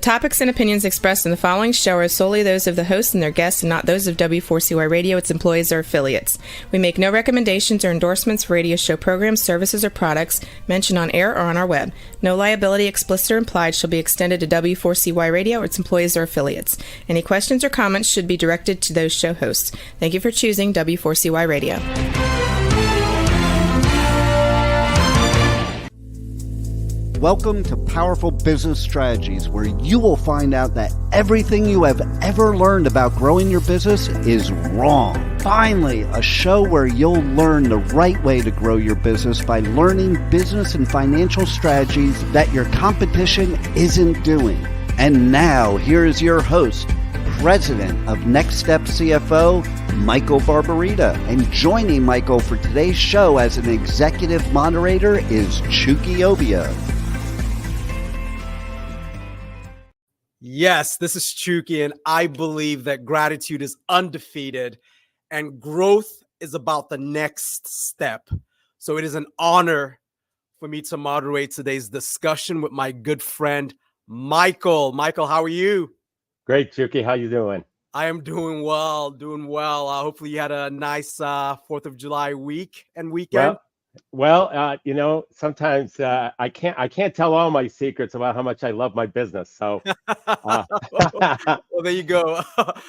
topics and opinions expressed in the following show are solely those of the host and their guests and not those of W4CY Radio, its employees, or affiliates. We make no recommendations or endorsements for radio show programs, services, or products mentioned on air or on our web. No liability, explicit or implied, shall be extended to W4CY Radio or its employees or affiliates. Any questions or comments should be directed to those show hosts. Thank you for choosing W4CY Radio. Welcome to Powerful Business Strategies, where you will find out that everything you have ever learned about growing your business is wrong. Finally, a show where you'll learn the right way to grow your business by learning business and financial strategies that your competition isn't doing. And now, here is your host, President of Next Step CFO, Michael Barbarita. And joining Michael for today's show as an executive moderator is Chucky Obia. Yes, this is Chucky, and I believe that gratitude is undefeated and growth is about the next step. So it is an honor for me to moderate today's discussion with my good friend, Michael. Michael, how are you? Great, Chucky. How you doing? I am doing well, hopefully you had a nice 4th of July week and weekend. Well, sometimes I can't tell all my secrets about how much I love my business. So, well, there you go.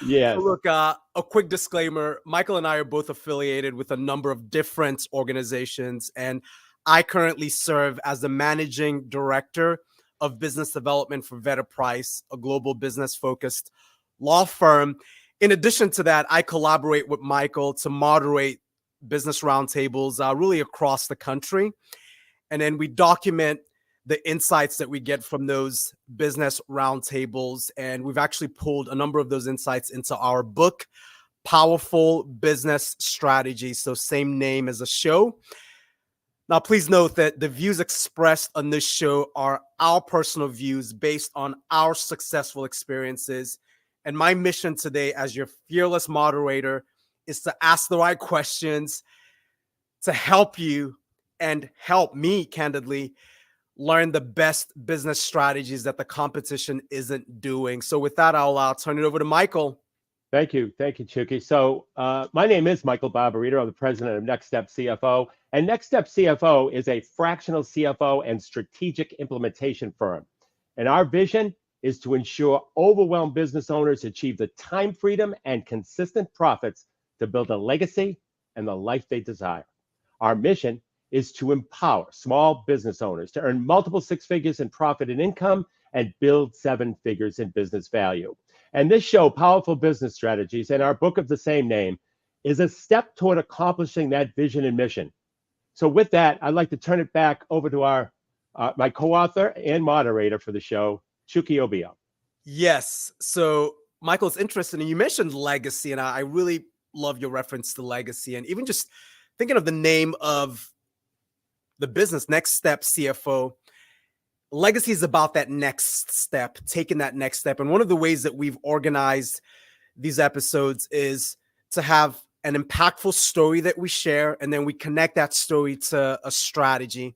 Yes. So look, a quick disclaimer: Michael and I are both affiliated with a number of different organizations, and I currently serve as the managing director of business development for Vedder Price, a global business-focused law firm. In addition to that, I collaborate with Michael to moderate business roundtables really across the country. And then we document the insights that we get from those business roundtables. And we've actually pulled a number of those insights into our book, Powerful Business Strategies. So same name as the show. Now, please note that the views expressed on this show are our personal views based on our successful experiences. And my mission today as your fearless moderator is to ask the right questions to help you and help me, candidly, learn the best business strategies that the competition isn't doing. So with that, I'll turn it over to Michael. Thank you, Chucky. So my name is Michael Barbarita. I'm the president of Next Step CFO. And Next Step CFO is a fractional CFO and strategic implementation firm. And our vision is to ensure overwhelmed business owners achieve the time freedom and consistent profits to build a legacy and the life they desire. Our mission is to empower small business owners to earn multiple six figures in profit and income and build seven figures in business value. And this show, Powerful Business Strategies, and our book of the same name, is a step toward accomplishing that vision and mission. So with that, I'd like to turn it back over to my co-author and moderator for the show, Chucky Obia. Yes. So Michael, it's interesting. And you mentioned legacy, and I really love your reference to legacy, and even just thinking of the name of the business, Next Step CFO. Legacy is about that next step, taking that next step. And one of the ways that we've organized these episodes is to have an impactful story that we share, and then we connect that story to a strategy.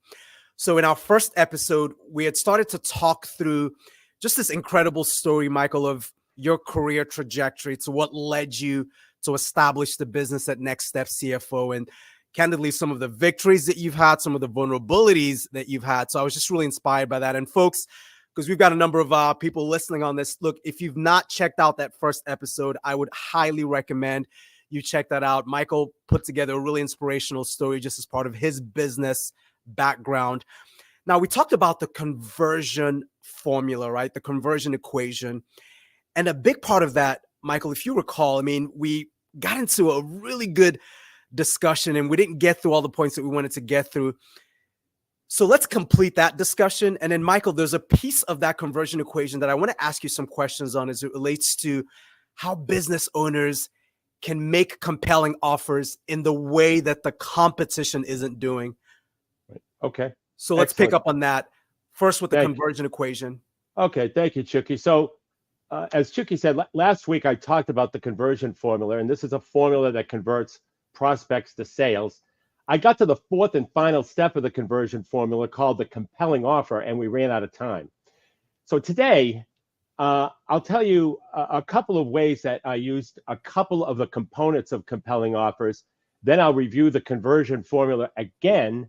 So in our first episode, we had started to talk through just this incredible story, Michael, of your career trajectory to what led you to establish the business at Next Step CFO, and candidly, some of the victories that you've had, some of the vulnerabilities that you've had. So I was just really inspired by that. And folks, because we've got a number of people listening on this, look, if you've not checked out that first episode, I would highly recommend you check that out. Michael put together a really inspirational story just as part of his business background. Now, we talked about the conversion formula, right? The conversion equation. And a big part of that, Michael, if you recall, I mean, we got into a really good discussion and we didn't get through all the points that we wanted to get through. So let's complete that discussion. And then, Michael, there's a piece of that conversion equation that I want to ask you some questions on as it relates to how business owners can make compelling offers in the way that the competition isn't doing. Okay. So let's pick up on that first with the conversion equation. Okay. Thank you, Chucky. So as Chucky said, last week I talked about the conversion formula, and this is a formula that converts prospects to sales. I got to the fourth and final step of the conversion formula called the compelling offer, and we ran out of time. So today, I'll tell you a couple of ways that I used a couple of the components of compelling offers. Then I'll review the conversion formula again,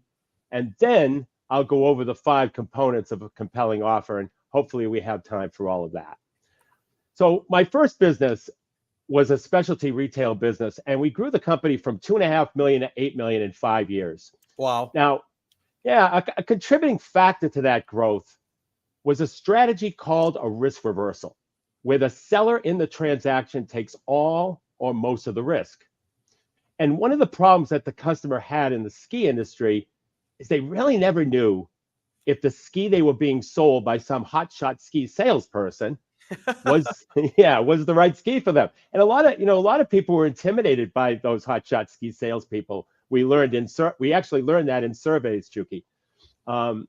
and then I'll go over the 5 components of a compelling offer, and hopefully we have time for all of that. So my first business was a specialty retail business, and we grew the company from 2.5 million to 8 million in 5 years. Wow. Now, yeah, a contributing factor to that growth was a strategy called a risk reversal, where the seller in the transaction takes all or most of the risk. And one of the problems that the customer had in the ski industry is they really never knew if the ski they were being sold by some hotshot ski salesperson was the right ski for them. And a lot of people were intimidated by those hotshot ski salespeople. We actually learned that in surveys, Chucky. They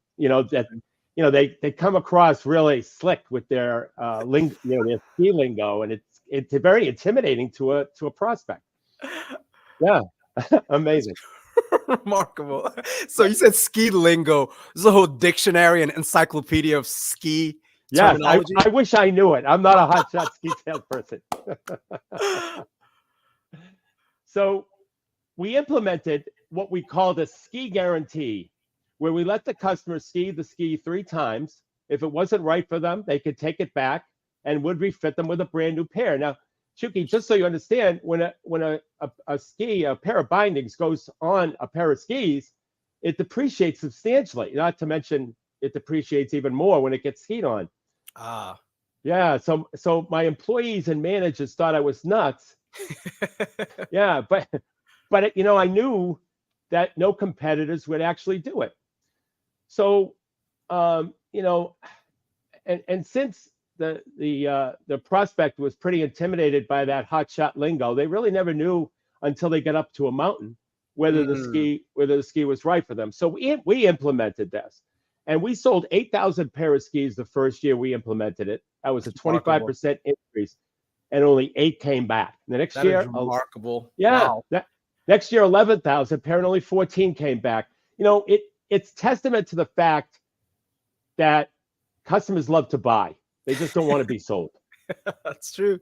come across really slick with their their ski lingo, and it's very intimidating to a prospect. Yeah, amazing. Remarkable. So you said ski lingo. There's a whole dictionary and encyclopedia of ski terminology. I wish I knew it. I'm not a hotshot ski salesperson. So we implemented what we called a ski guarantee, where we let the customer ski the ski 3 times. If it wasn't right for them, they could take it back and would refit them with a brand new pair. Now, Chucky, just so you understand, when a pair of bindings goes on a pair of skis, it depreciates substantially. Not to mention, it depreciates even more when it gets skied on. Ah. Yeah. So my employees and managers thought I was nuts. Yeah, but I knew that no competitors would actually do it. So and since the prospect was pretty intimidated by that hotshot lingo, they really never knew until they got up to a mountain whether the ski was right for them. So we implemented this, and we sold 8,000 pair of skis the first year we implemented it. That was a 25% increase, and only 8 came back. The next year, remarkable. Yeah. Wow. Next year, 11,000 pair, and only 14 came back. It's testament to the fact that customers love to buy. They just don't want to be sold. That's true.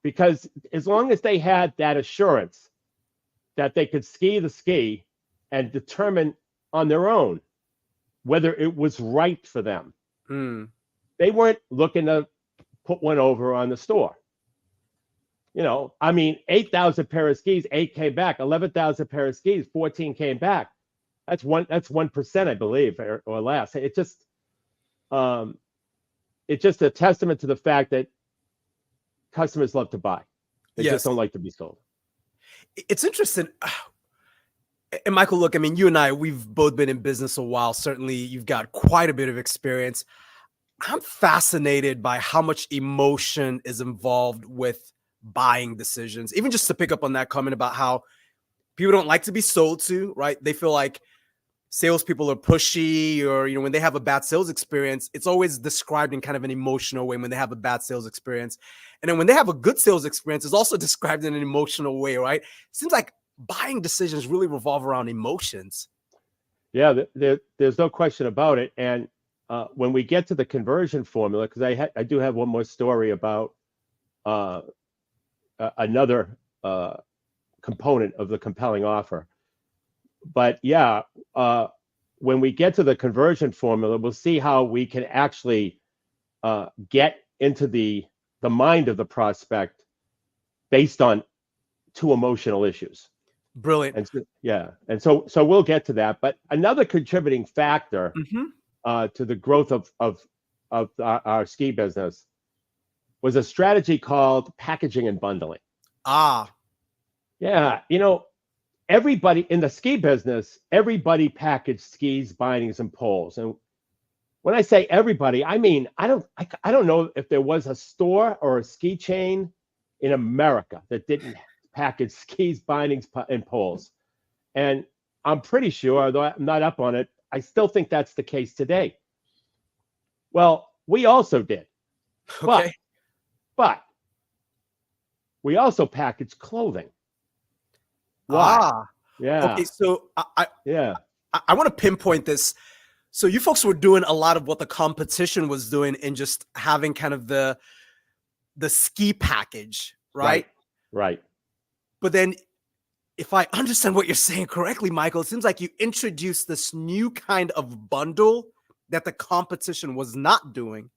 Because as long as they had that assurance that they could ski the ski and determine on their own whether it was right for them, they weren't looking to put one over on the store. 8,000 pair of skis, 8 came back. 11,000 pair of skis, 14 came back. That's 1%, I believe, or less. It's just a testament to the fact that customers love to buy. They just don't like to be sold. It's interesting. And Michael, look, you and I, we've both been in business a while. Certainly, you've got quite a bit of experience. I'm fascinated by how much emotion is involved with buying decisions. Even just to pick up on that comment about how people don't like to be sold to, right? They feel like salespeople are pushy, or when they have a bad sales experience, it's always described in kind of an emotional way when they have a bad sales experience. And then when they have a good sales experience, it's also described in an emotional way, right? It seems like buying decisions really revolve around emotions. Yeah, there's no question about it. And when we get to the conversion formula, because I do have one more story about another component of the compelling offer. But yeah, when we get to the conversion formula, we'll see how we can actually get into the mind of the prospect based on 2 emotional issues. Brilliant. And so we'll get to that. But another contributing factor to the growth of our ski business was a strategy called packaging and bundling. Ah. Yeah, everybody in the ski business, everybody packaged skis, bindings, and poles. And when I say everybody, I mean I don't know if there was a store or a ski chain in America that didn't package skis, bindings, and poles. And I'm pretty sure, though I'm not up on it, I still think that's the case today. Well, we also did. Okay. But we also package clothing. Why? Ah. Yeah. Okay, so I want to pinpoint this. So you folks were doing a lot of what the competition was doing in just having kind of the ski package, right? Right. But then if I understand what you're saying correctly, Michael, it seems like you introduced this new kind of bundle that the competition was not doing.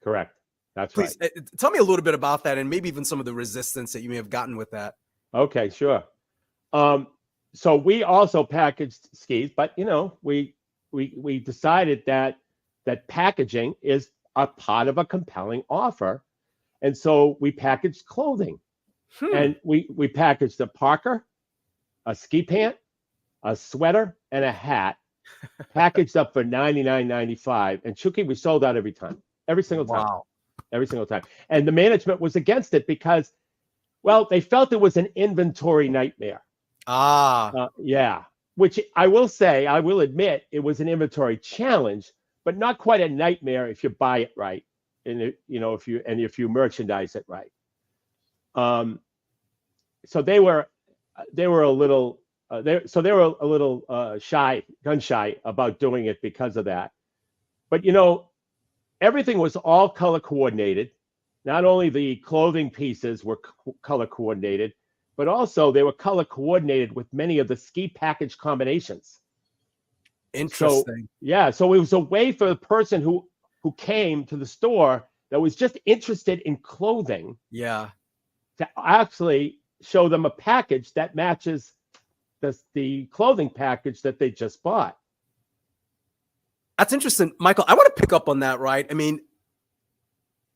Correct. That's Please right. Tell me a little bit about that and maybe even some of the resistance that you may have gotten with that. Okay, sure. So we also packaged skis, but we decided that packaging is a part of a compelling offer, and so we packaged clothing, and we packaged a parka, a ski pant, a sweater, and a hat, packaged up for $99.95. And Chucky, we sold out every single time. Wow. Every single time. And the management was against it because, well, they felt it was an inventory nightmare. Yeah. Which I will admit, it was an inventory challenge, but not quite a nightmare if you buy it right, and if you merchandise it right. So they were a little gun shy about doing it because of that. But everything was all color coordinated. Not only the clothing pieces were color coordinated, but also they were color coordinated with many of the ski package combinations. Interesting. So it was a way for the person who came to the store that was just interested in clothing, to actually show them a package that matches the clothing package that they just bought. That's interesting, Michael. I want to pick up on that, right? I mean,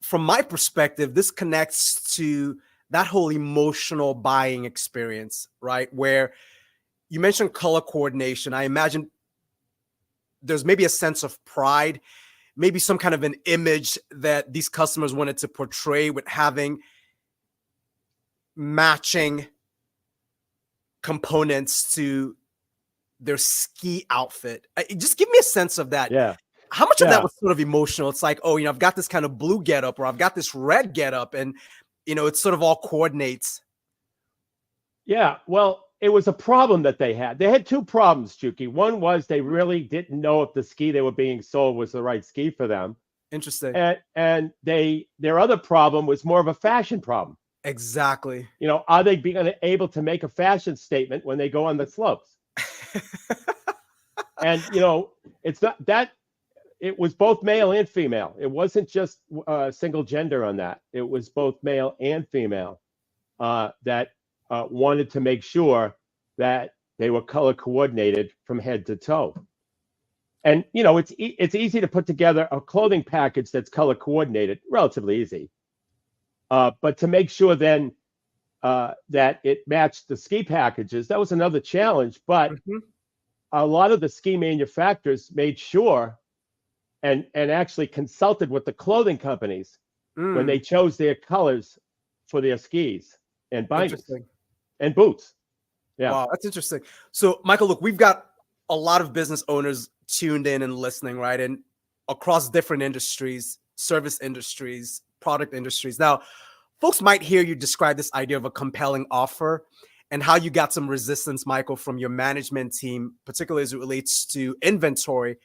from my perspective, this connects to that whole emotional buying experience, right? Where you mentioned color coordination. I imagine there's maybe a sense of pride, maybe some kind of an image that these customers wanted to portray with having matching components to their ski outfit. Just give me a sense of that. Yeah. How much of that was sort of emotional? It's like, oh, I've got this kind of blue getup, or I've got this red getup, and it sort of all coordinates. Yeah. Well, it was a problem that they had. They had two problems, Chucky. One was they really didn't know if the ski they were being sold was the right ski for them. Interesting. And their other problem was more of a fashion problem. Exactly. Are they being able to make a fashion statement when they go on the slopes? And it's not that. It was both male and female. It wasn't just single gender on that. It was both male and female that wanted to make sure that they were color coordinated from head to toe. And it's easy to put together a clothing package that's color coordinated, relatively easy. But to make sure then that it matched the ski packages, that was another challenge. But a lot of the ski manufacturers made sure and actually consulted with the clothing companies when they chose their colors for their skis and bindings and boots. Yeah. Wow, that's interesting. So, Michael, look, we've got a lot of business owners tuned in and listening, right? And across different industries, service industries, product industries. Now, folks might hear you describe this idea of a compelling offer and how you got some resistance, Michael, from your management team, particularly as it relates to inventory.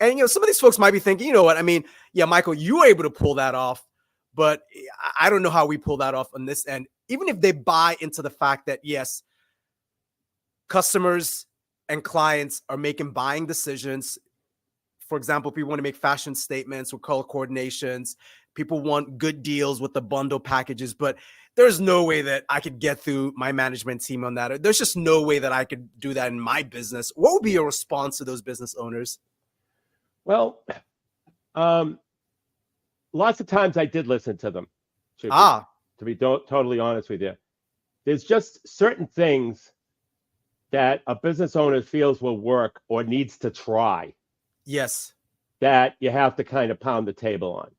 And, some of these folks might be thinking, you know what? I mean, yeah, Michael, you were able to pull that off, but I don't know how we pull that off on this end. Even if they buy into the fact that, yes, customers and clients are making buying decisions. For example, people want to make fashion statements with color coordinations. People want good deals with the bundle packages, but there's no way that I could get through my management team on that. There's just no way that I could do that in my business. What would be your response to those business owners? Well, lots of times I did listen to them. To be totally honest with you, there's just certain things that a business owner feels will work or needs to try. Yes. That you have to kind of pound the table on.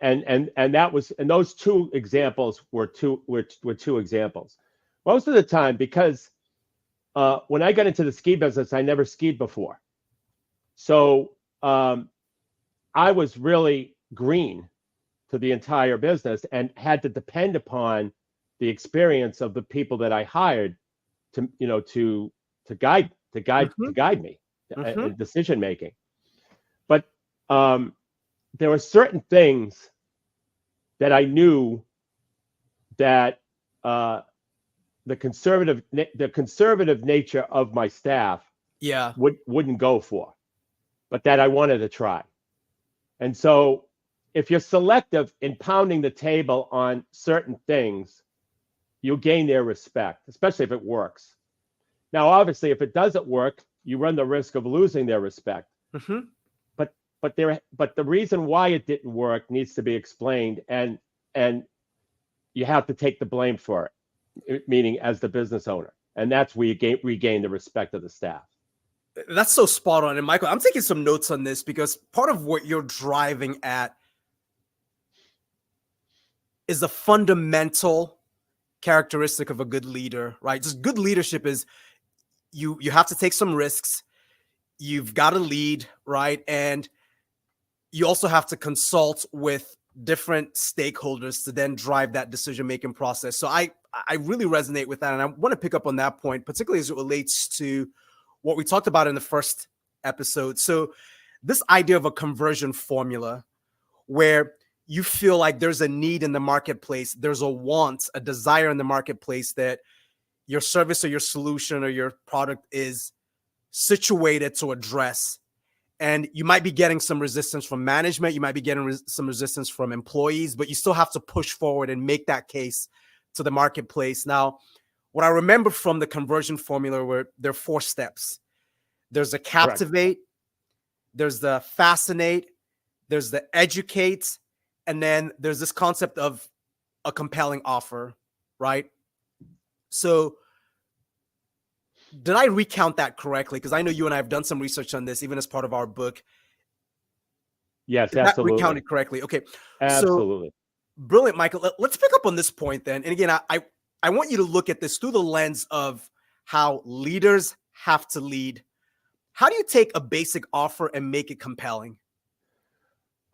And those two examples were two examples. Most of the time, because when I got into the ski business, I never skied before. So I was really green to the entire business and had to depend upon the experience of the people that I hired to guide me, and decision making. But there were certain things that I knew that the conservative nature of my staff wouldn't go for, but that I wanted to try. And so if you're selective in pounding the table on certain things, you'll gain their respect, especially if it works. Now, obviously, if it doesn't work, you run the risk of losing their respect. But the reason why it didn't work needs to be explained, and you have to take the blame for it, meaning as the business owner. And that's where you regain the respect of the staff. That's so spot on. And Michael, I'm taking some notes on this because part of what you're driving at is a fundamental characteristic of a good leader, right? Just good leadership is you have to take some risks. You've got to lead, right? And you also have to consult with different stakeholders to then drive that decision-making process. So I really resonate with that. And I want to pick up on that point, particularly as it relates to what we talked about in the first episode. So this idea of a conversion formula where you feel like there's a need in the marketplace, there's a want, a desire in the marketplace that your service or your solution or your product is situated to address. And you might be getting some resistance from management, you might be getting some resistance from employees, but you still have to push forward and make that case to the marketplace. Now, what I remember from the conversion formula were there are 4 steps. There's the captivate, there's the fascinate, there's the educate, and then there's this concept of a compelling offer, right? So did I recount that correctly? Because I know you and I have done some research on this, even as part of our book. Yes, Did absolutely. that recounted correctly? Okay. Absolutely. So, brilliant, Michael. Let's pick up on this point then. And again, I want you to look at this through the lens of how leaders have to lead. How do you take a basic offer and make it compelling?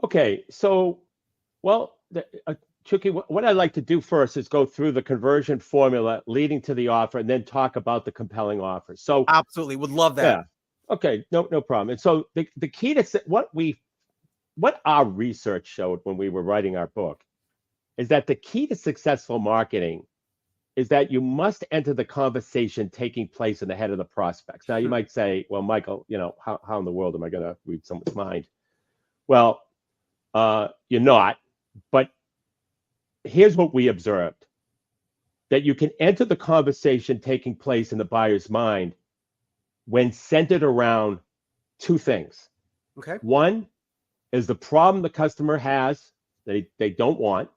Okay, so, well, Chucky, what I'd like to do first is go through the conversion formula leading to the offer and then talk about the compelling offer. So absolutely, would love that. Yeah. Okay, no problem. And so the key to what our research showed when we were writing our book is that the key to successful marketing is that you must enter the conversation taking place in the head of the prospects. Now, you might say, well, Michael, how in the world am I going to read someone's mind? Well, you're not, but here's what we observed, that you can enter the conversation taking place in the buyer's mind when centered around 2 things. Okay. One is the problem the customer has that they don't want.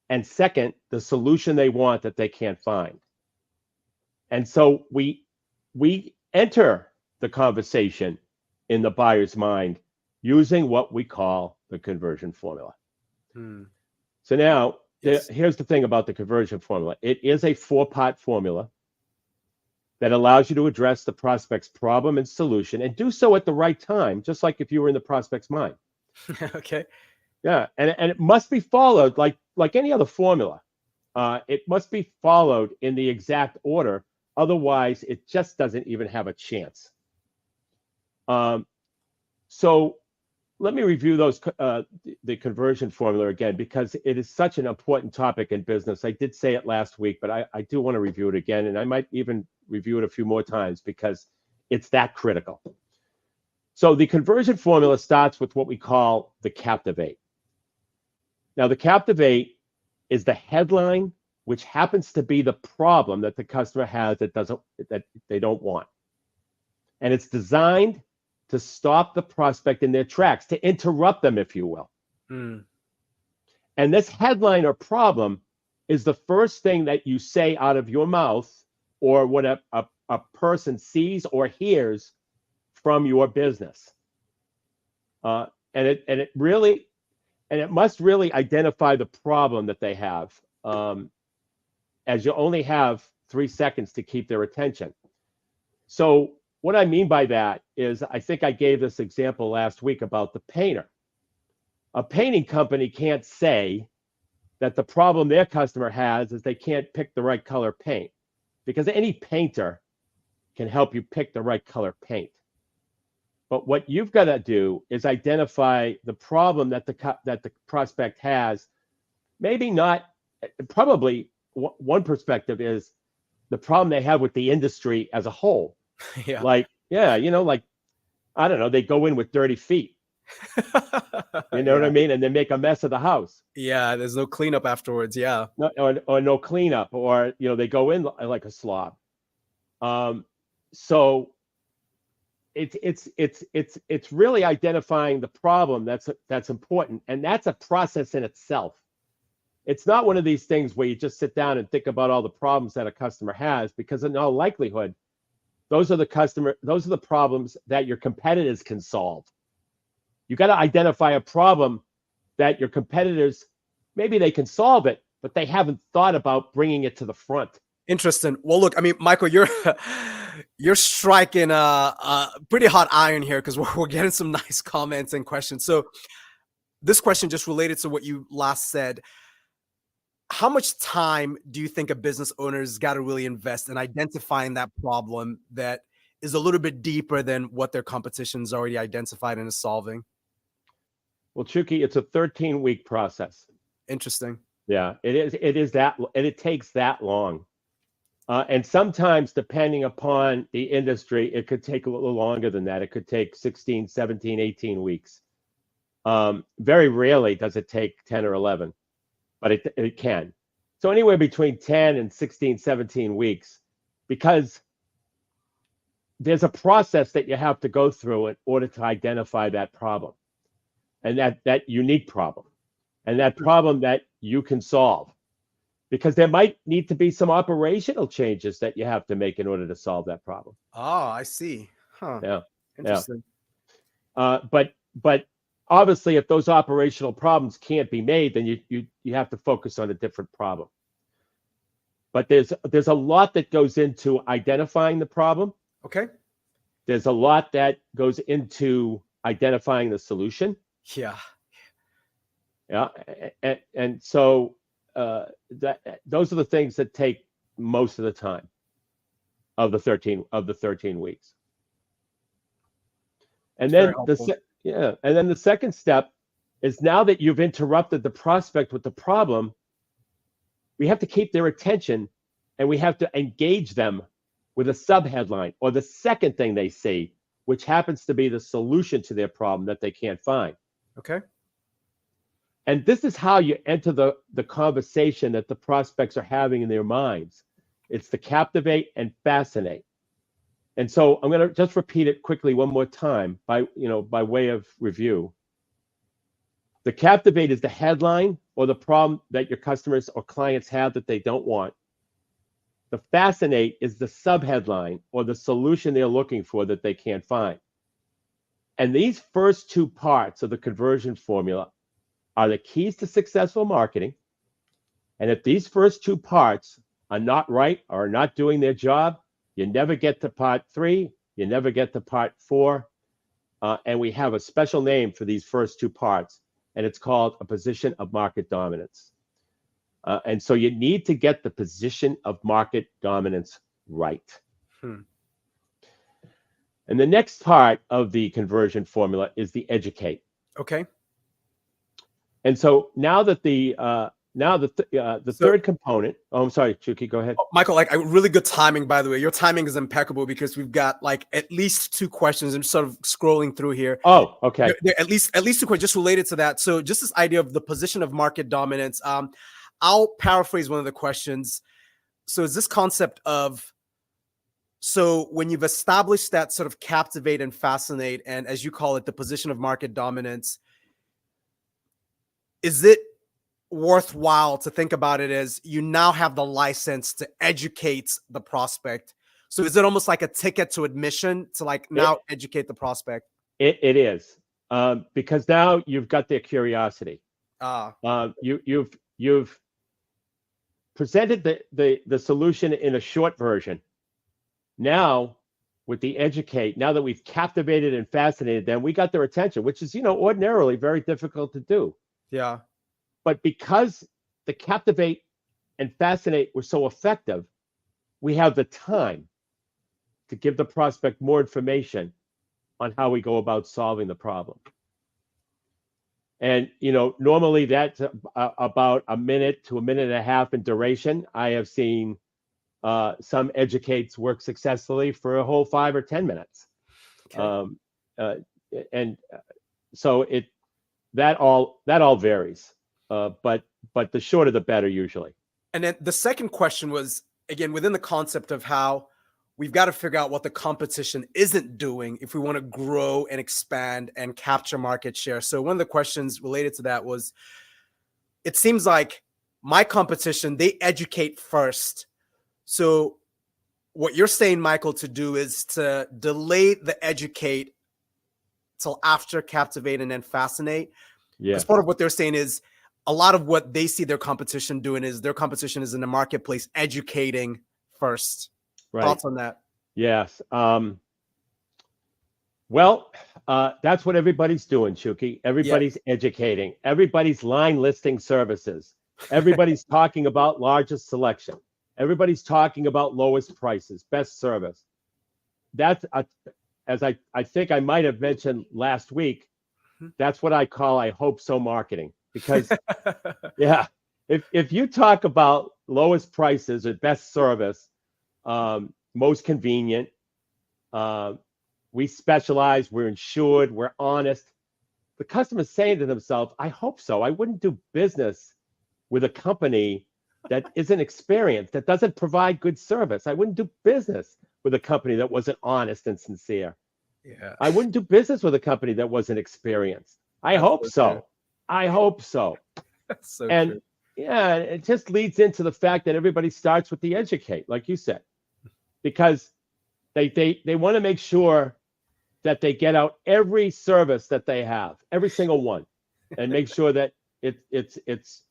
And second, the solution they want that they can't find. And so we enter the conversation in the buyer's mind using what we call the conversion formula. So now, here's the thing about the conversion formula. It is a 4-part formula that allows you to address the prospect's problem and solution and do so at the right time, just like if you were in the prospect's mind. Okay. Yeah, and it must be followed like any other formula. It must be followed in the exact order. Otherwise, it just doesn't even have a chance. So let me review the conversion formula again, because it is such an important topic in business. I did say it last week, but I do want to review it again, and I might even review it a few more times because it's that critical. So the conversion formula starts with what we call the captivate. Now, the captivate is the headline, which happens to be the problem that the customer has that they don't want. And it's designed to stop the prospect in their tracks, to interrupt them, if you will. And this headline or problem is the first thing that you say out of your mouth or what a person sees or hears from your business. And it must really identify the problem that they have, as you only have 3 seconds to keep their attention. So what I mean by that is, I think I gave this example last week about the painter. A painting company can't say that the problem their customer has is they can't pick the right color paint, because any painter can help you pick the right color paint. But what you've got to do is identify the problem that the prospect has. Maybe not, probably one perspective is the problem they have with the industry as a whole. Yeah. Like, yeah, like, I don't know, they go in with dirty feet. You know what I mean? And they make a mess of the house. Yeah, there's no cleanup afterwards. Yeah. No, or no cleanup, or they go in like a slob. So it's really identifying the problem that's important, and that's a process in itself. It's not one of these things where you just sit down and think about all the problems that a customer has, because in all likelihood, those are the problems that your competitors can solve. You got to identify a problem that your competitors, maybe they can solve it, but they haven't thought about bringing it to the front. Interesting. Well, look, I mean, Michael, you're striking a pretty hot iron here, because we're getting some nice comments and questions. So this question just related to what you last said. How much time do you think a business owner's got to really invest in identifying that problem that is a little bit deeper than what their competition's already identified and is solving? Well, Chucky, it's a 13-week process. Interesting. Yeah, it is that, and it takes that long. And sometimes, depending upon the industry, it could take a little longer than that. It could take 16, 17, 18 weeks. Very rarely does it take 10 or 11, but it can. So anywhere between 10 and 16, 17 weeks, because there's a process that you have to go through in order to identify that problem, and that unique problem, and that problem that you can solve. Because there might need to be some operational changes that you have to make in order to solve that problem. Oh, I see. Huh. Yeah. Interesting. Yeah. But obviously, if those operational problems can't be made, then you have to focus on a different problem. But there's a lot that goes into identifying the problem. Okay. There's a lot that goes into identifying the solution. Yeah. Yeah. And so those are the things that take most of the time of the 13 weeks. And then the second step is, now that you've interrupted the prospect with the problem, we have to keep their attention, and we have to engage them with a subheadline or the second thing they see, which happens to be the solution to their problem that they can't find. Okay. And this is how you enter the conversation that the prospects are having in their minds. It's the captivate and fascinate. And so I'm going to just repeat it quickly one more time by way of review. The captivate is the headline or the problem that your customers or clients have that they don't want. The fascinate is the subheadline or the solution they're looking for that they can't find. And these first two parts of the conversion formula are the keys to successful marketing. And if these first two parts are not right or are not doing their job, you never get to part 3, you never get to part 4. And we have a special name for these first two parts, and it's called a position of market dominance. And so you need to get the position of market dominance right. And the next part of the conversion formula is the educate. Okay. And so now that the third component. Oh, I'm sorry, Chucky, go ahead. Michael, really good timing, by the way. Your timing is impeccable, because we've got at least 2 questions. I'm sort of scrolling through here. Oh, okay. There at least 2 questions just related to that. So just this idea of the position of market dominance. I'll paraphrase one of the questions. So is this concept of, so when you've established that sort of captivate and fascinate, and as you call it, the position of market dominance, is it worthwhile to think about it as you now have the license to educate the prospect? So is it almost like a ticket to admission to now educate the prospect? It is, because now you've got their curiosity. You've presented the solution in a short version. Now, with the educate, now that we've captivated and fascinated them, we got their attention, which is ordinarily very difficult to do. Yeah. But because the captivate and fascinate were so effective, we have the time to give the prospect more information on how we go about solving the problem. And, normally that's about a minute to a minute and a half in duration. I have seen some educates work successfully for a whole 5 or 10 minutes. Okay. So that all varies, but the shorter the better usually. And then the second question was, again, within the concept of how we've got to figure out what the competition isn't doing if we want to grow and expand and capture market share. So one of the questions related to that was, it seems like my competition, they educate first. So what you're saying, Michael, to do is to delay the educate till after captivate and then fascinate. Yeah. Because part of what they're saying is a lot of what they see their competition doing is their competition is in the marketplace educating first. Right. Thoughts on that? Yes. Well, that's what everybody's doing, Shuki. Everybody's educating. Everybody's line listing services. Everybody's talking about largest selection. Everybody's talking about lowest prices, best service. That's, as I think I might have mentioned last week, that's what I call I hope so marketing. Because, yeah, if you talk about lowest prices or best service, most convenient, we specialize, we're insured, we're honest. The customer's saying to themselves, I hope so. I wouldn't do business with a company that isn't experienced, that doesn't provide good service. I wouldn't do business with a company that wasn't honest and sincere. Yeah. I wouldn't do business with a company that wasn't experienced. I hope so. I hope so. That's so and true. Yeah, it just leads into the fact that everybody starts with the educate, like you said, because they want to make sure that they get out every service that they have, every single one, and make sure that it's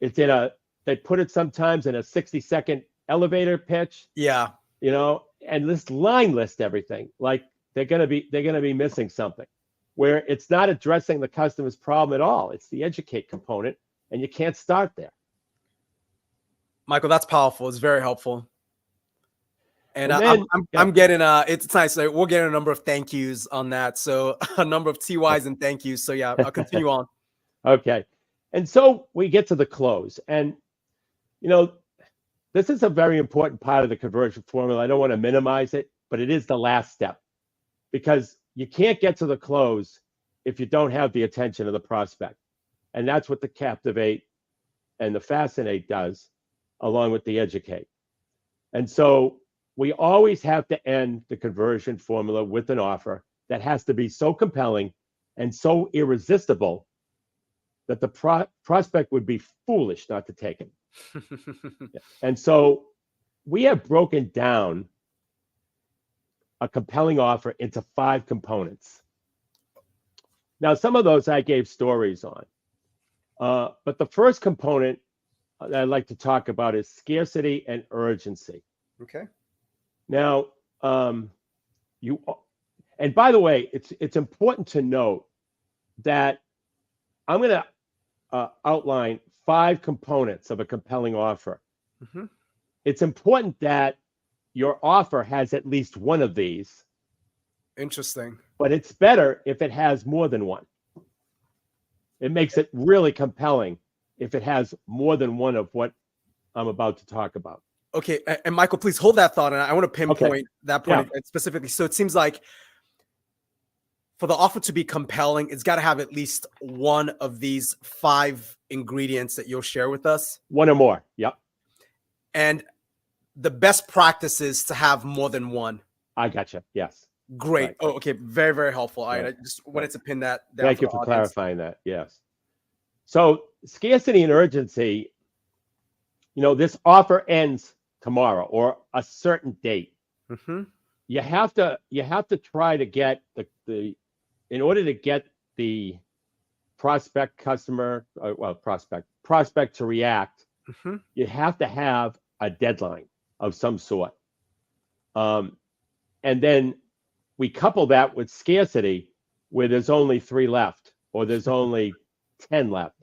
in a, they put it sometimes in a 60-second elevator pitch. Yeah. And line list everything like they're gonna be missing something, where it's not addressing the customer's problem at all. It's the educate component, and you can't start there. Michael, that's powerful. It's very helpful. And then, I'm getting it's nice. Like, we're getting a number of thank yous on that. So a number of TYs and thank yous. So yeah, I'll continue on. Okay. And so we get to the close. And this is a very important part of the conversion formula. I don't want to minimize it, but it is the last step, because you can't get to the close if you don't have the attention of the prospect. And that's what the captivate and the fascinate does, along with the educate. And so we always have to end the conversion formula with an offer that has to be so compelling and so irresistible that the prospect would be foolish not to take it. And so we have broken down a compelling offer into 5 components. Now, some of those I gave stories on, but the first component that I'd like to talk about is scarcity and urgency. Okay. Now, and by the way, it's important to note that I'm going to outline 5 components of a compelling offer. Mm-hmm. It's important that your offer has at least one of these. Interesting. But it's better if it has more than one. It makes it really compelling if it has more than one of what I'm about to talk about. Okay. And Michael, please hold that thought. And I want to pinpoint that point specifically. So it seems like for the offer to be compelling, it's got to have at least one of these 5 ingredients that you'll share with us. One or more. Yep. And the best practice is to have more than one. I gotcha. Yes. Great. Right. Oh, okay. Very, very helpful. All right. Right. I just wanted to pin that down. Thank you for clarifying that. Yes. So scarcity and urgency, this offer ends tomorrow or a certain date. Mm-hmm. You have to try to get in order to get the prospect to react, Mm-hmm. you have to have a deadline of some sort. And then we couple that with scarcity, where there's only 3 left, or there's only 10 left.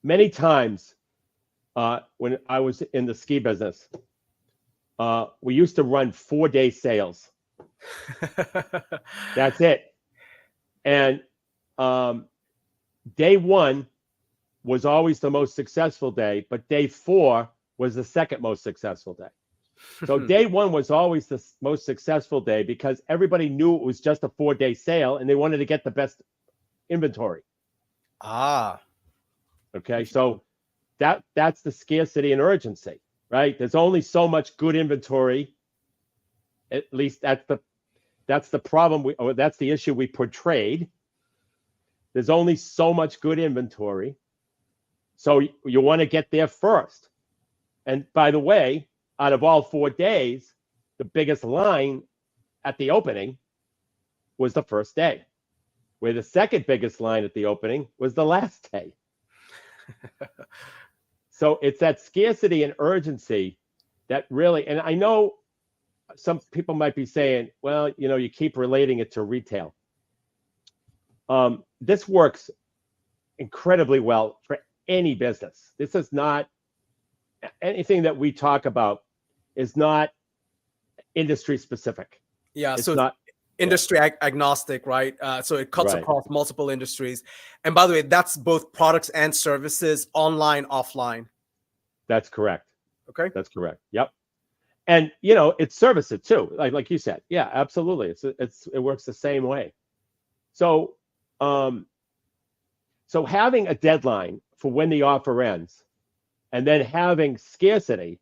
Many times when I was in the ski business, we used to run 4-day sales. That's it. And day one was always the most successful day, but day 4 was the second most successful day. So day 1 was always the most successful day because everybody knew it was just a 4-day sale and they wanted to get the best inventory. Okay, so that's the scarcity and urgency, right? There's only so much good inventory. At least that's the problem that's the issue we portrayed. There's only so much good inventory. So you want to get there first. And by the way, out of all 4 days, the biggest line at the opening was the first day, where the second biggest line at the opening was the last day. So it's that scarcity and urgency that really, and I know some people might be saying, well, you keep relating it to retail. This works incredibly well for any business. This is not anything that we talk about is not industry specific. Yeah, it's so not industry agnostic, right? So it cuts Right. across multiple industries. And by the way, that's both products and services, online, offline. That's correct. Okay. That's correct. Yep. And it's services too, like you said. Yeah, absolutely. It works the same way. So so having a deadline for when the offer ends, and then having scarcity.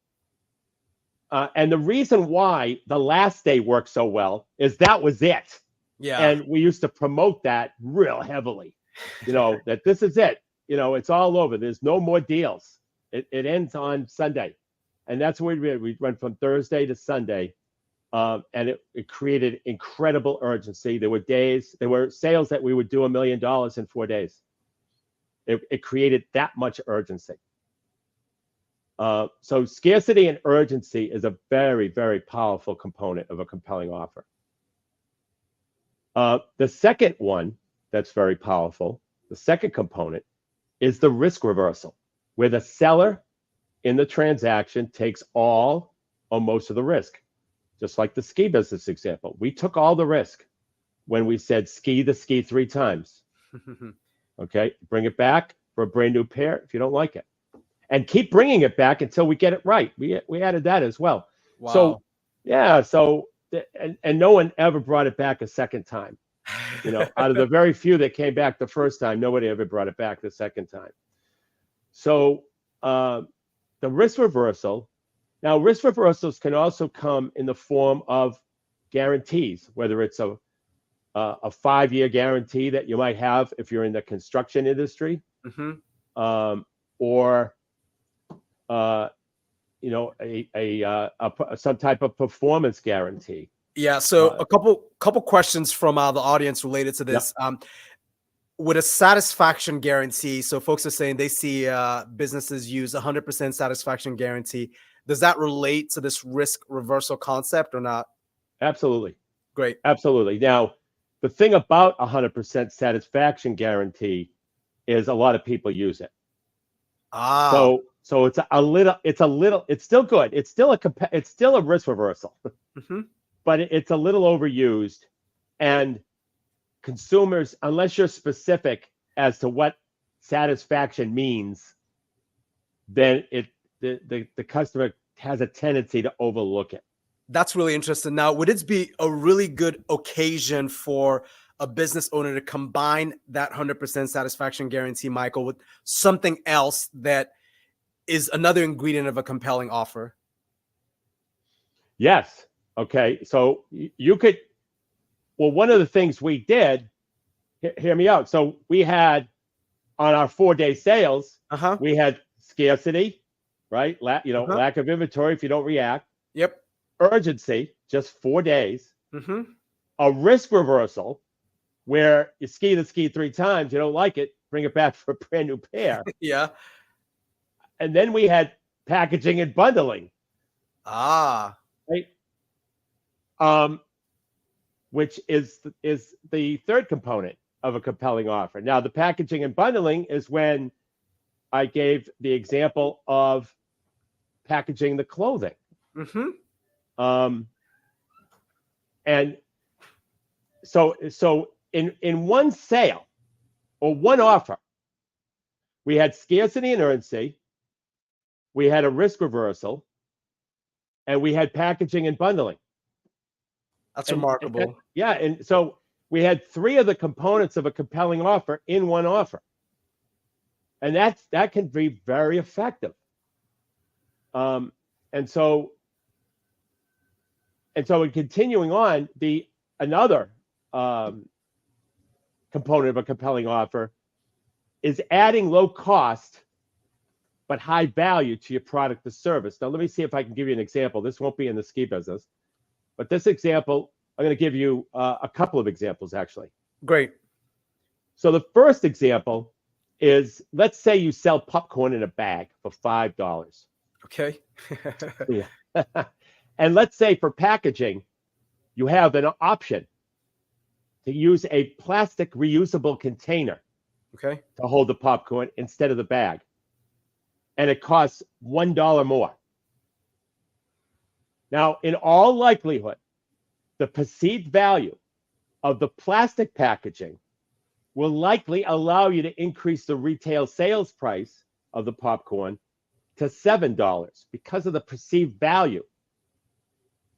And the reason why the last day worked so well is that was it. Yeah. And we used to promote that real heavily, that this is it. It's all over. There's no more deals. It ends on Sunday. And that's what we did. We went from Thursday to Sunday. And it created incredible urgency. There were sales that we would do $1 million in 4 days. It created that much urgency. So scarcity and urgency is a very, very powerful component of a compelling offer. The second one that's very powerful, the second component, is the risk reversal, where the seller in the transaction takes all or most of the risk. Just like the ski business example. We took all the risk when we said ski the ski 3 times. Okay, bring it back for a brand new pair if you don't like it. And keep bringing it back until we get it right. We added that as well. Wow. So, yeah, and no one ever brought it back a second time. Out of the very few that came back the first time, nobody ever brought it back the second time. So the risk reversal, now risk reversals can also come in the form of guarantees, whether it's a 5-year guarantee that you might have if you're in the construction industry, or some type of performance guarantee. Yeah. So a couple questions from the audience related to this. Yep. With a satisfaction guarantee, so folks are saying they see businesses use 100% satisfaction guarantee. Does that relate to this risk reversal concept or not? Absolutely. Great. Absolutely. Now, the thing about 100% satisfaction guarantee is a lot of people use it. So it's still good. It's still a risk reversal, but it's a little overused, and consumers, unless you're specific as to what satisfaction means, then the customer has a tendency to overlook it. That's really interesting. Now, would it be a really good occasion for a business owner to combine that 100% satisfaction guarantee, Michael, with something else that is another ingredient of a compelling offer? Yes. Okay. So you could, well, one of the things we did, hear me out. So we had on our 4-day sales, we had scarcity, right? Lack of inventory if you don't react. Yep. Urgency, just 4 days. A risk reversal, where you ski the ski 3 times, you don't like it, bring it back for a brand new pair. Yeah. And then we had packaging and bundling. Right. Which is the third component of a compelling offer. Now, the packaging and bundling is when I gave the example of packaging the clothing. And so in one sale or one offer, we had scarcity and urgency, we had a risk reversal, and we had packaging and bundling. That's remarkable. And so we had three of the components of a compelling offer in one offer, and that can be very effective. And so in continuing on, another component of a compelling offer is adding low cost but high value to your product or service. Now, let me see if I can give you an example. This won't be in the ski business, but this example, I'm going to give you a couple of examples, actually. Great. So the first example is, let's say you sell popcorn in a bag for $5. Okay. Yeah. And let's say for packaging, you have an option to use a plastic reusable container Okay. to hold the popcorn instead of the bag. And it costs $1 more. Now, in all likelihood, the perceived value of the plastic packaging will likely allow you to increase the retail sales price of the popcorn to $7 because of the perceived value.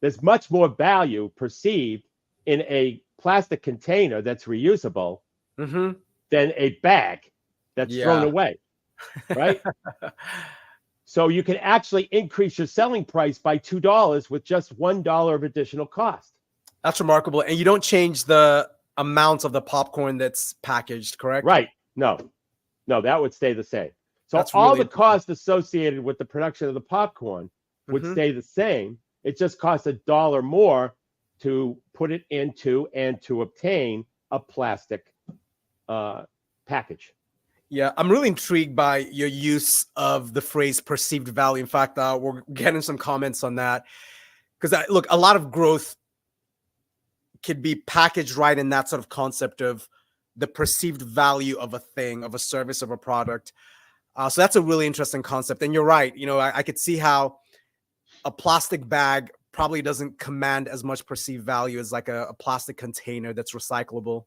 There's much more value perceived in a plastic container that's reusable than a bag that's thrown away, right? So you can actually increase your selling price by $2 with just $1 of additional cost. That's remarkable. And you don't change the amount of the popcorn that's packaged, correct? Right. No, that would stay the same. So That's all really the costs associated with the production of the popcorn would stay the same. It just costs $1 more to put it into and to obtain a plastic package. Yeah, I'm really intrigued by your use of the phrase perceived value. In fact, we're getting some comments on that because look, a lot of growth could be packaged right in that sort of concept of the perceived value of a thing, of a service, of a product. So that's a really interesting concept. And you're right. You know, I could see how a plastic bag probably doesn't command as much perceived value as like a plastic container that's recyclable.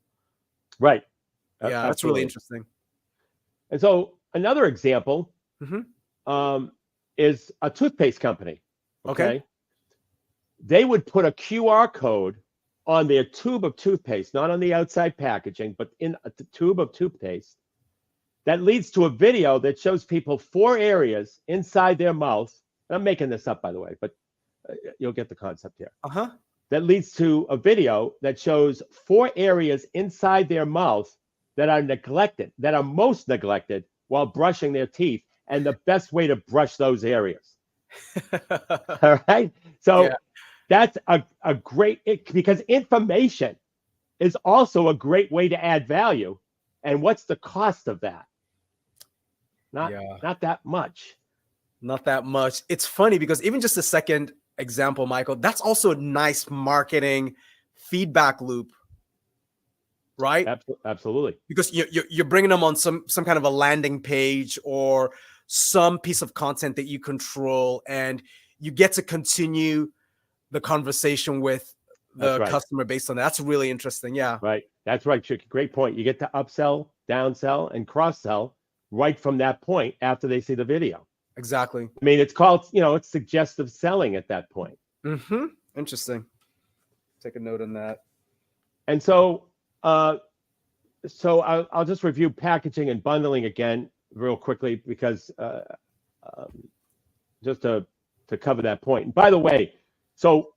Right. Yeah, that's really interesting. And so another example is a toothpaste company. Okay. They would put a QR code on their tube of toothpaste, not on the outside packaging, but in a tube of toothpaste that leads to a video that shows people 4 areas inside their mouth. I'm making this up, by the way, but you'll get the concept here. That leads to a video that shows 4 areas inside their mouth that are neglected, that are most neglected while brushing their teeth, and the best way to brush those areas. All right. So that's a great, because information is also a great way to add value. And what's the cost of that? Not that much. Not that much. It's funny because even just a second example, Michael, that's also a nice marketing feedback loop, right? Absolutely. Because you're bringing them on some kind of a landing page or some piece of content that you control, and you get to continue the conversation with the customer based on that. That's really interesting. Yeah. Right. That's right, Chicky. Great point. You get to upsell, downsell, and cross-sell right from that point after they see the video. Exactly. I mean, it's called, it's suggestive selling at that point. Interesting. Take a note on that. And so, I'll just review packaging and bundling again real quickly because just to cover that point. And by the way, so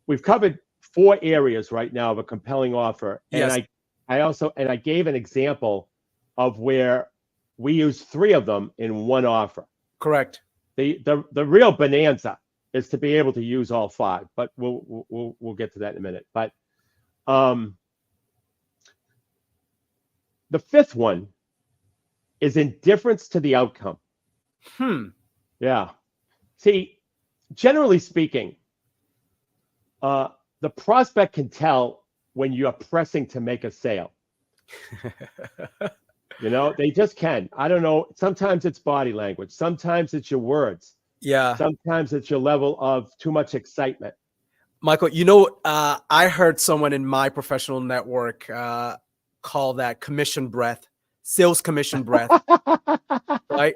we've covered 4 areas right now of a compelling offer, and I gave an example of where we use 3 of them in one offer. Correct. The real bonanza is to be able to use all 5, but we'll get to that in a minute. But the 5th one is indifference to the outcome. Yeah. See, generally speaking, the prospect can tell when you're pressing to make a sale. They just can. I don't know. Sometimes it's body language. Sometimes it's your words. Yeah. Sometimes it's your level of too much excitement. Michael, I heard someone in my professional network call that commission breath, sales commission breath, right?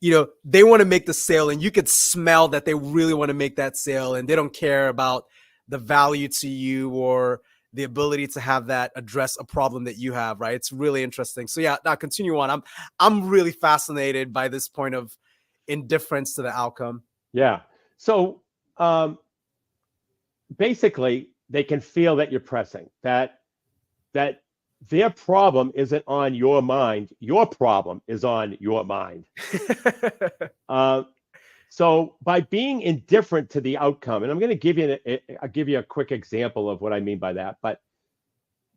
They want to make the sale, and you could smell that they really want to make that sale, and they don't care about the value to you or the ability to have that address a problem that you have, right? It's really interesting. So yeah, now continue on. I'm really fascinated by this point of indifference to the outcome. Yeah. So basically, they can feel that you're pressing, that their problem isn't on your mind. Your problem is on your mind. So by being indifferent to the outcome, and I'm going to give you a quick example of what I mean by that. But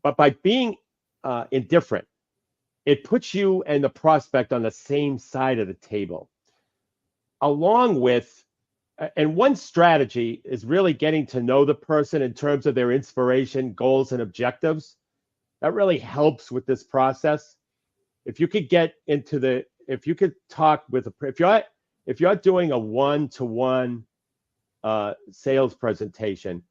by being indifferent, it puts you and the prospect on the same side of the table. Along with, and one strategy is really getting to know the person in terms of their inspiration, goals, and objectives. That really helps with this process. If you could talk with if you're doing a one-to-one sales presentation,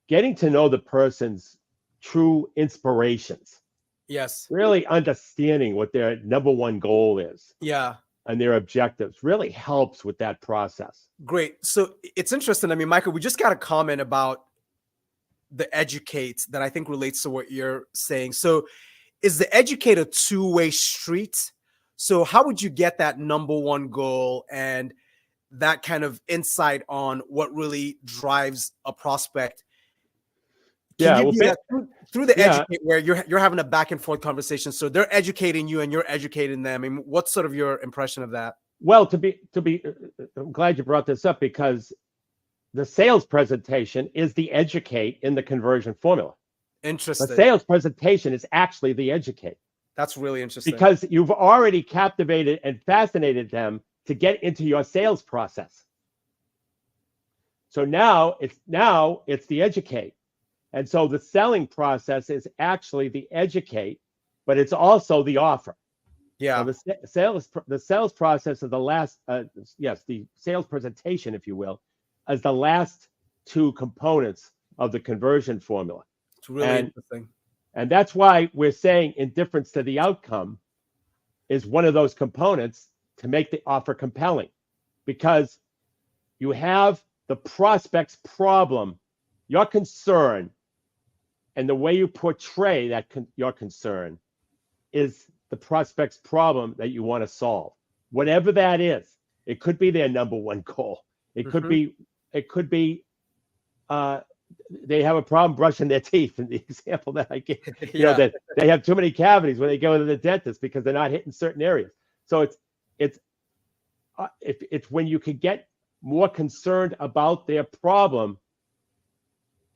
getting to know the person's true inspirations. Yes. Really understanding what their number one goal is. Yeah. And their objectives really helps with that process. Great. So it's interesting. I mean, Michael, we just got a comment about the educate that I think relates to what you're saying. So is the educate a two-way street? So how would you get that number one goal and that kind of insight on what really drives a prospect? Can you do that through the educate, where you're having a back and forth conversation? So they're educating you and you're educating them. I mean, what's sort of your impression of that? Well, I'm glad you brought this up, because the sales presentation is the educate in the conversion formula. Interesting. The sales presentation is actually the educate. That's really interesting. Because you've already captivated and fascinated them to get into your sales process. So now it's the educate. And so the selling process is actually the educate, but it's also the offer. Yeah. So the sales process is the last, the sales presentation, if you will, as the last two components of the conversion formula. It's really interesting. And that's why we're saying indifference to the outcome is one of those components to make the offer compelling, because you have the prospect's problem, your concern, and the way you portray that your concern is the prospect's problem that you want to solve. Whatever that is, it could be their number one goal. It could be they have a problem brushing their teeth, in the example that I gave. That they have too many cavities when they go to the dentist because they're not hitting certain areas. So it's when you could get more concerned about their problem.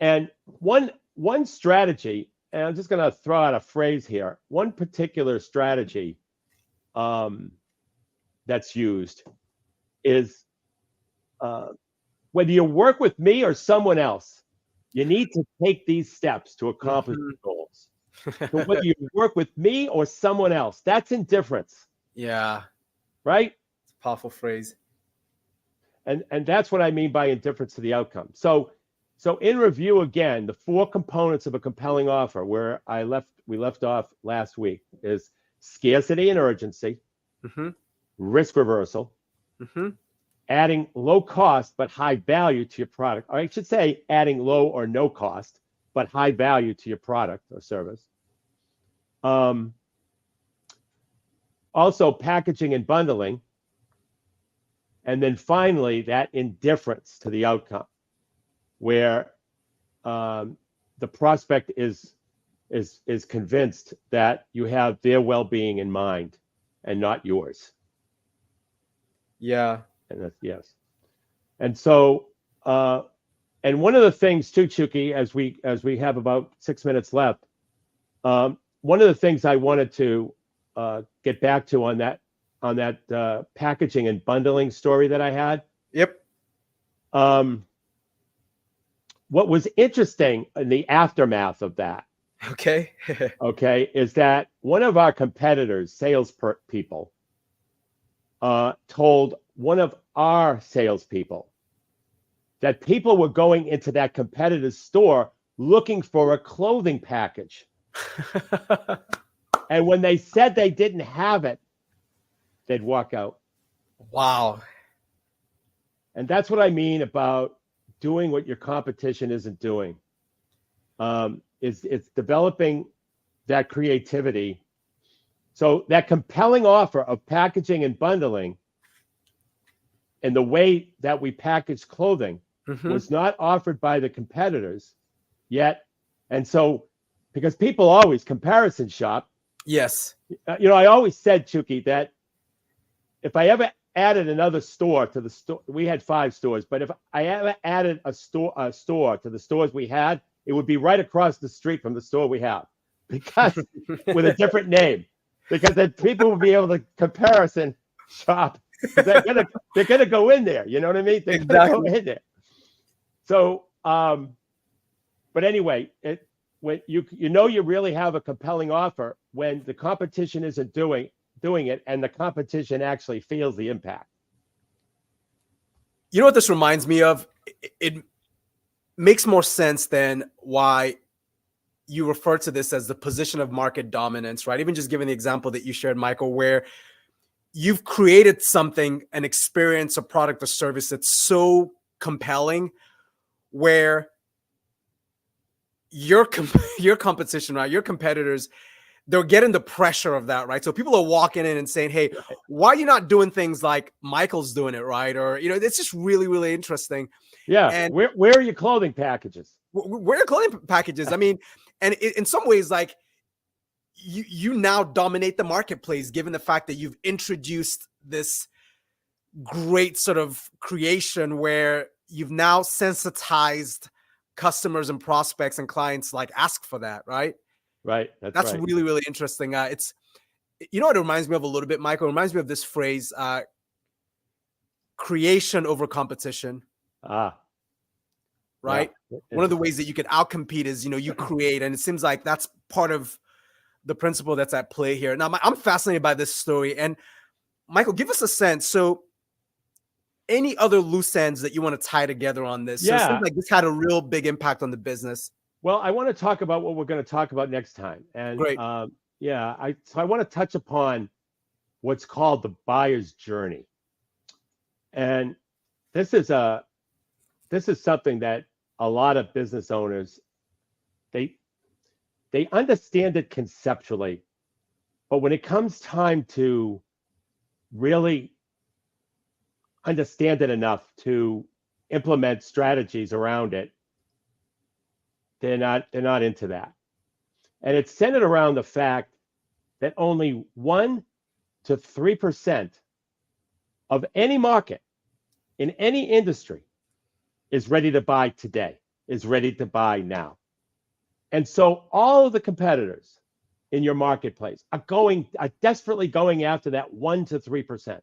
And one strategy, and I'm just going to throw out a phrase here, one particular strategy that's used is whether you work with me or someone else, you need to take these steps to accomplish your goals. So whether you work with me or someone else, that's indifference. Yeah. Right? It's a powerful phrase. And that's what I mean by indifference to the outcome. So in review again, the four components of a compelling offer, where we left off last week, is scarcity and urgency, risk reversal, adding low cost but high value to your product, or I should say adding low or no cost but high value to your product or service. Also packaging and bundling. And then finally, that indifference to the outcome, where the prospect is convinced that you have their well-being in mind and not yours. Yeah. And that's yes. And so, and one of the things too, Chucky, as we have about 6 minutes left, one of the things I wanted to get back to on that packaging and bundling story that I had. Yep. What was interesting in the aftermath of that, okay, is that one of our competitors, people, told one of our salespeople that people were going into that competitor's store looking for a clothing package. And when they said they didn't have it, they'd walk out. Wow. And that's what I mean about doing what your competition isn't doing. It's developing that creativity. So that compelling offer of packaging and bundling and the way that we package clothing was not offered by the competitors yet. And so, because people always comparison shop. Yes. I always said, Chucky, that if I ever added another store to the store, we had 5 stores, but if I ever added a store to the stores we had, it would be right across the street from the store we have, because with a different name, because then people will be able to comparison shop. They're gonna go in there. You know what I mean? They're gonna go in there. So, but anyway, when you really have a compelling offer when the competition isn't doing it, and the competition actually feels the impact. You know what this reminds me of? It makes more sense than why you refer to this as the position of market dominance, right? Even just given the example that you shared, Michael, where you've created something, an experience, a product, or service that's so compelling, where your competition, right, your competitors, they're getting the pressure of that, right? So people are walking in and saying, hey, why are you not doing things like Michael's doing it, right? Or, it's just really, really interesting. Yeah. And where are your clothing packages? Where are clothing packages? I mean, and in some ways, like, you now dominate the marketplace, given the fact that you've introduced this great sort of creation where you've now sensitized customers and prospects and clients, like, ask for that, right? Right. That's right. really, really interesting. It's, what it reminds me of a little bit, Michael? It reminds me of this phrase, creation over competition. Right? Yeah. One of the ways that you can outcompete is, you create, and it seems like that's part of the principle that's at play here. Now, I'm fascinated by this story. And Michael, give us a sense. So any other loose ends that you want to tie together on this? Yeah. So it seems like this had a real big impact on the business. Well, I want to talk about what we're going to talk about next time. And Great. I want to touch upon what's called the buyer's journey. And this is something that a lot of business owners, they understand it conceptually, but when it comes time to really understand it enough to implement strategies around it, they're not into that. And it's centered around the fact that only 1 to 3% of any market in any industry is ready to buy today, is ready to buy now. And so all of the competitors in your marketplace are desperately going after that 1 to 3%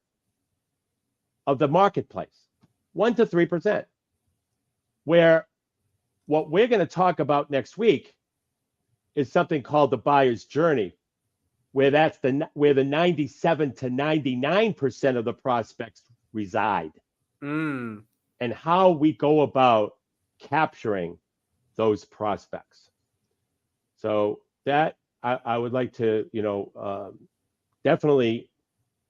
of the marketplace, 1 to 3%, where what we're going to talk about next week is something called the buyer's journey, where the 97 to 99% of the prospects reside, and how we go about capturing those prospects. So that I would like to, definitely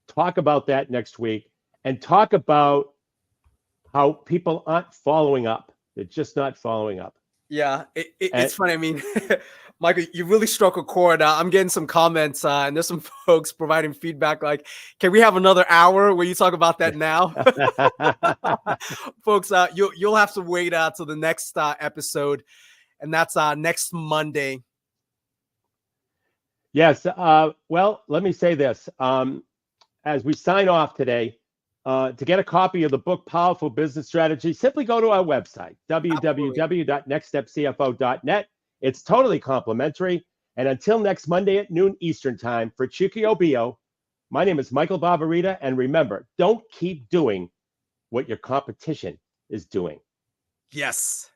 talk about that next week, and talk about how people aren't following up. They're just not following up. Yeah, it's funny. I mean, Michael, you really struck a chord. I'm getting some comments, and there's some folks providing feedback like, can we have another hour where you talk about that now? Folks, you'll have to wait till the next episode, and that's next Monday. Yes. Well, let me say this. As we sign off today, to get a copy of the book, Powerful Business Strategy, simply go to our website, www.nextstepcfo.net. It's totally complimentary. And until next Monday at noon Eastern Time, for Chucky Obio, my name is Michael Barbarita. And remember, don't keep doing what your competition is doing. Yes.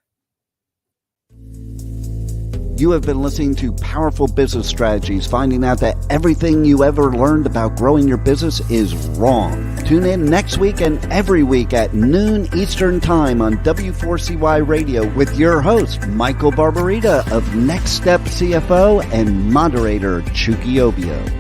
You have been listening to Powerful Business Strategies, finding out that everything you ever learned about growing your business is wrong. Tune in next week and every week at noon Eastern Time on W4CY Radio with your host, Michael Barbarita of Next Step CFO and moderator Chucky Obio.